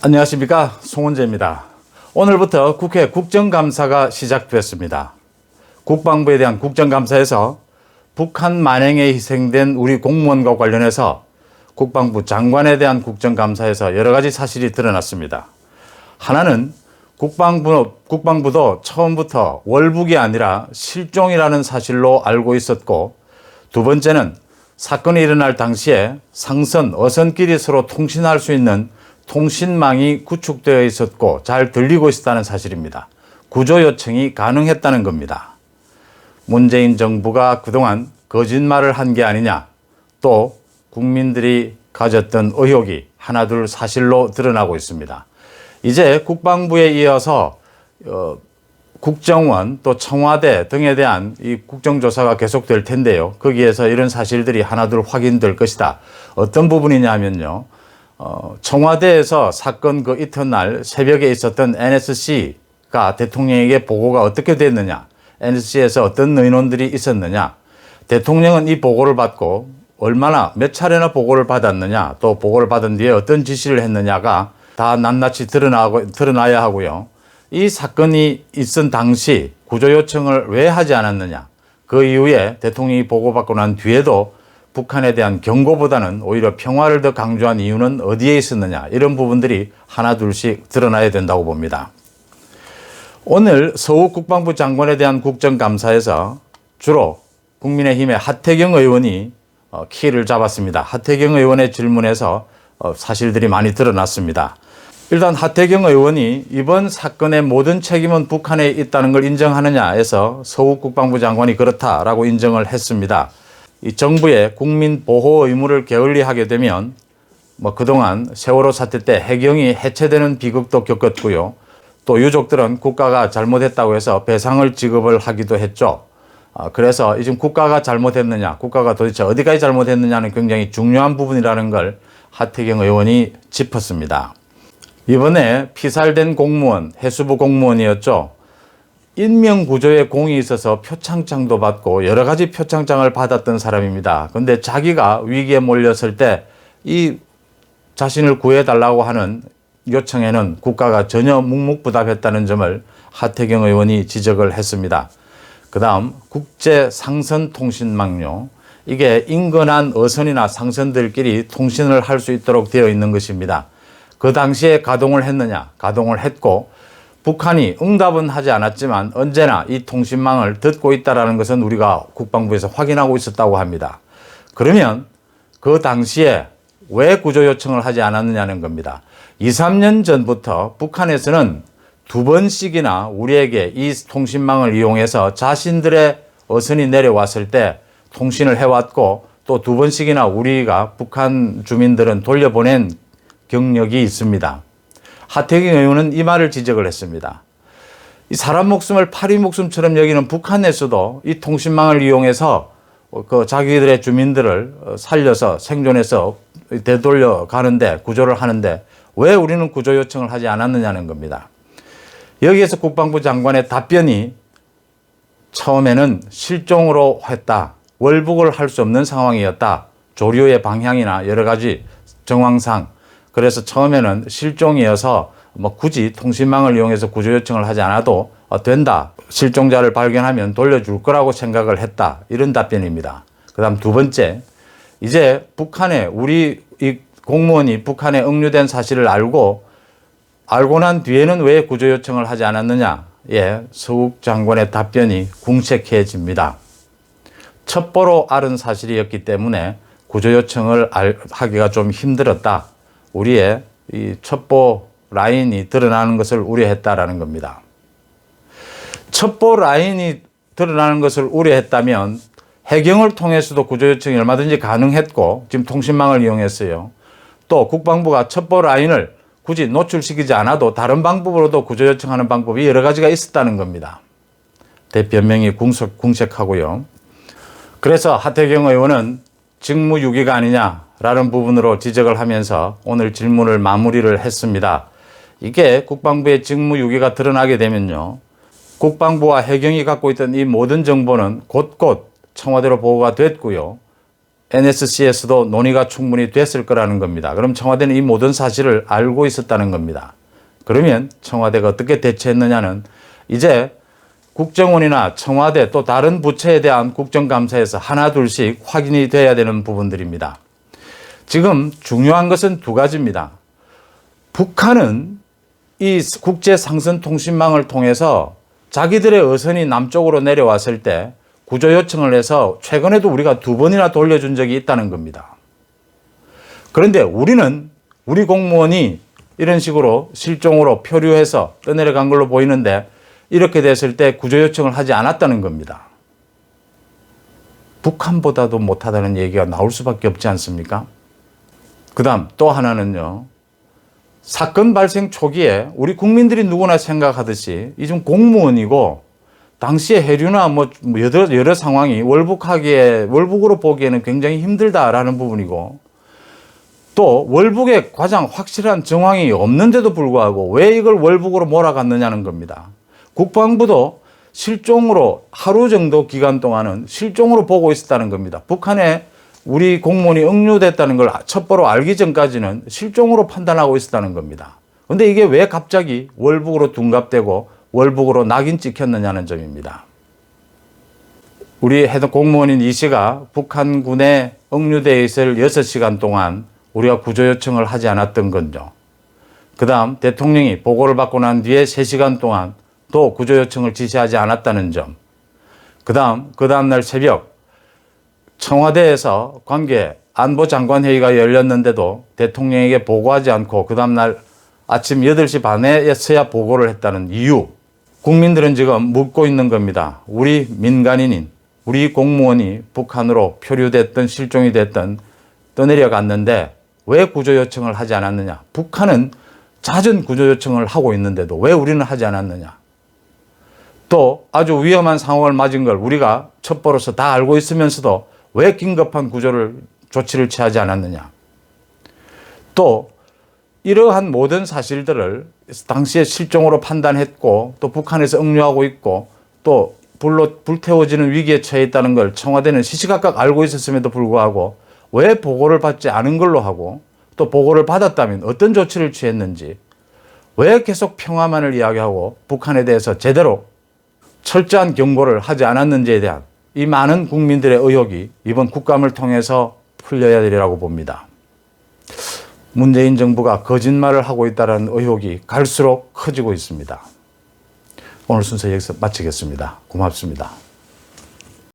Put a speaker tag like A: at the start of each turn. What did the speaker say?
A: 안녕하십니까, 송원재입니다. 오늘부터 국회 국정감사가 시작됐습니다. 국방부에 대한 국정감사에서 북한 만행에 희생된 우리 공무원과 관련해서 국방부 장관에 대한 국정감사에서 여러 가지 사실이 드러났습니다. 하나는 국방부도 처음부터 월북이 아니라 실종이라는 사실로 알고 있었고, 두 번째는 사건이 일어날 당시에 상선, 어선끼리 서로 통신할 수 있는 통신망이 구축되어 있었고 잘 들리고 있었다는 사실입니다. 구조 요청이 가능했다는 겁니다. 문재인 정부가 그동안 거짓말을 한 게 아니냐, 또 국민들이 가졌던 의혹이 하나둘 사실로 드러나고 있습니다. 이제 국방부에 이어서 국정원 또 청와대 등에 대한 이 국정조사가 계속될 텐데요. 거기에서 이런 사실들이 하나둘 확인될 것이다. 어떤 부분이냐 하면요. 청와대에서 사건 그 이튿날 새벽에 있었던 NSC가 대통령에게 보고가 어떻게 됐느냐, NSC에서 어떤 의논들이 있었느냐, 대통령은 이 보고를 받고 얼마나 몇 차례나 보고를 받았느냐, 또 보고를 받은 뒤에 어떤 지시를 했느냐가 다 낱낱이 드러나야 하고요. 이 사건이 있은 당시 구조 요청을 왜 하지 않았느냐, 그 이후에 대통령이 보고받고 난 뒤에도 북한에 대한 경고보다는 오히려 평화를 더 강조한 이유는 어디에 있었느냐, 이런 부분들이 하나둘씩 드러나야 된다고 봅니다. 오늘 서욱 국방부 장관에 대한 국정감사에서 주로 국민의힘의 하태경 의원이 키를 잡았습니다. 하태경 의원의 질문에서 사실들이 많이 드러났습니다. 일단 하태경 의원이 이번 사건의 모든 책임은 북한에 있다는 걸 인정하느냐 해서 서욱 국방부 장관이 그렇다라고 인정을 했습니다. 이 정부의 국민 보호 의무를 게을리하게 되면 그동안 세월호 사태 때 해경이 해체되는 비극도 겪었고요. 또 유족들은 국가가 잘못했다고 해서 배상을 지급을 하기도 했죠. 그래서 지금 국가가 잘못했느냐, 국가가 도대체 어디까지 잘못했느냐는 굉장히 중요한 부분이라는 걸 하태경 의원이 짚었습니다. 이번에 피살된 공무원, 해수부 공무원이었죠. 인명구조에 공이 있어서 표창장도 받고 여러 가지 표창장을 받았던 사람입니다. 그런데 자기가 위기에 몰렸을 때 이 자신을 구해달라고 하는 요청에는 국가가 전혀 묵묵부답했다는 점을 하태경 의원이 지적을 했습니다. 그 다음 국제상선통신망요. 이게 인근한 어선이나 상선들끼리 통신을 할 수 있도록 되어 있는 것입니다. 그 당시에 가동을 했느냐? 가동을 했고, 북한이 응답은 하지 않았지만 언제나 이 통신망을 듣고 있다는 것은 우리가 국방부에서 확인하고 있었다고 합니다. 그러면 그 당시에 왜 구조 요청을 하지 않았느냐는 겁니다. 2, 3년 전부터 북한에서는 두 번씩이나 우리에게 이 통신망을 이용해서 자신들의 어선이 내려왔을 때 통신을 해왔고, 또 두 번씩이나 우리가 북한 주민들은 돌려보낸 경력이 있습니다. 하태경 의원은 이 말을 지적을 했습니다. 이 사람 목숨을 파리 목숨처럼 여기는 북한에서도 이 통신망을 이용해서 그 자기들의 주민들을 살려서 생존해서 되돌려 가는데, 구조를 하는데 왜 우리는 구조 요청을 하지 않았느냐는 겁니다. 여기에서 국방부 장관의 답변이 처음에는 실종으로 했다, 월북을 할 수 없는 상황이었다, 조류의 방향이나 여러 가지 정황상, 그래서 처음에는 실종이어서 굳이 통신망을 이용해서 구조 요청을 하지 않아도 된다, 실종자를 발견하면 돌려줄 거라고 생각을 했다, 이런 답변입니다. 그 다음 두 번째, 이제 북한에 우리 이 공무원이 북한에 억류된 사실을 알고 난 뒤에는 왜 구조 요청을 하지 않았느냐, 서욱 장관의 답변이 궁색해집니다. 첩보로 알은 사실이었기 때문에 구조 요청을 하기가 좀 힘들었다, 우리의 이 첩보 라인이 드러나는 것을 우려했다라는 겁니다. 첩보 라인이 드러나는 것을 우려했다면 해경을 통해서도 구조 요청이 얼마든지 가능했고, 지금 통신망을 이용했어요. 또 국방부가 첩보 라인을 굳이 노출시키지 않아도 다른 방법으로도 구조 요청하는 방법이 여러 가지가 있었다는 겁니다. 대변명이 궁색하고요. 그래서 하태경 의원은 직무유기가 아니냐라는 부분으로 지적을 하면서 오늘 질문을 마무리를 했습니다. 이게 국방부의 직무유기가 드러나게 되면요, 국방부와 해경이 갖고 있던 이 모든 정보는 곧곧 청와대로 보고가 됐고요, NSC에서도 논의가 충분히 됐을 거라는 겁니다. 그럼 청와대는 이 모든 사실을 알고 있었다는 겁니다. 그러면 청와대가 어떻게 대처했느냐는 이제 국정원이나 청와대 또 다른 부처에 대한 국정감사에서 하나 둘씩 확인이 돼야 되는 부분들입니다. 지금 중요한 것은 두 가지입니다. 북한은 이 국제상선통신망을 통해서 자기들의 어선이 남쪽으로 내려왔을 때 구조 요청을 해서 최근에도 우리가 2번이나 돌려준 적이 있다는 겁니다. 그런데 우리 공무원이 이런 식으로 실종으로 표류해서 떠내려간 걸로 보이는데 이렇게 됐을 때 구조 요청을 하지 않았다는 겁니다. 북한보다도 못하다는 얘기가 나올 수밖에 없지 않습니까? 그 다음 또 하나는요. 사건 발생 초기에 우리 국민들이 누구나 생각하듯이 이 좀 공무원이고 당시에 해류나 여러 상황이 월북으로 보기에는 굉장히 힘들다라는 부분이고 또 월북에 가장 확실한 정황이 없는데도 불구하고 왜 이걸 월북으로 몰아갔느냐는 겁니다. 국방부도 실종으로 하루 정도 기간 동안은 실종으로 보고 있었다는 겁니다. 북한에 우리 공무원이 억류됐다는 걸 첩보로 알기 전까지는 실종으로 판단하고 있었다는 겁니다. 그런데 이게 왜 갑자기 월북으로 둔갑되고 월북으로 낙인 찍혔느냐는 점입니다. 우리 공무원인 이 씨가 북한군에 억류되어 있을 6시간 동안 우리가 구조 요청을 하지 않았던 건요. 그 다음 대통령이 보고를 받고 난 뒤에 3시간 동안 또 구조 요청을 지시하지 않았다는 점. 그 다음 날 새벽 청와대에서 관계 안보장관회의가 열렸는데도 대통령에게 보고하지 않고 그 다음 날 아침 8시 반에서야 보고를 했다는 이유. 국민들은 지금 묻고 있는 겁니다. 우리 민간인인, 우리 공무원이 북한으로 표류됐든 실종이 됐든 떠내려갔는데 왜 구조 요청을 하지 않았느냐. 북한은 잦은 구조 요청을 하고 있는데도 왜 우리는 하지 않았느냐. 또 아주 위험한 상황을 맞은 걸 우리가 첩보로서 다 알고 있으면서도 왜 긴급한 조치를 취하지 않았느냐. 또 이러한 모든 사실들을 당시에 실종으로 판단했고 또 북한에서 억류하고 있고 또 불태워지는 위기에 처해 있다는 걸 청와대는 시시각각 알고 있었음에도 불구하고 왜 보고를 받지 않은 걸로 하고 또 보고를 받았다면 어떤 조치를 취했는지 왜 계속 평화만을 이야기하고 북한에 대해서 제대로 철저한 경고를 하지 않았는지에 대한 이 많은 국민들의 의혹이 이번 국감을 통해서 풀려야 되리라고 봅니다. 문재인 정부가 거짓말을 하고 있다는 의혹이 갈수록 커지고 있습니다. 오늘 순서 여기서 마치겠습니다. 고맙습니다.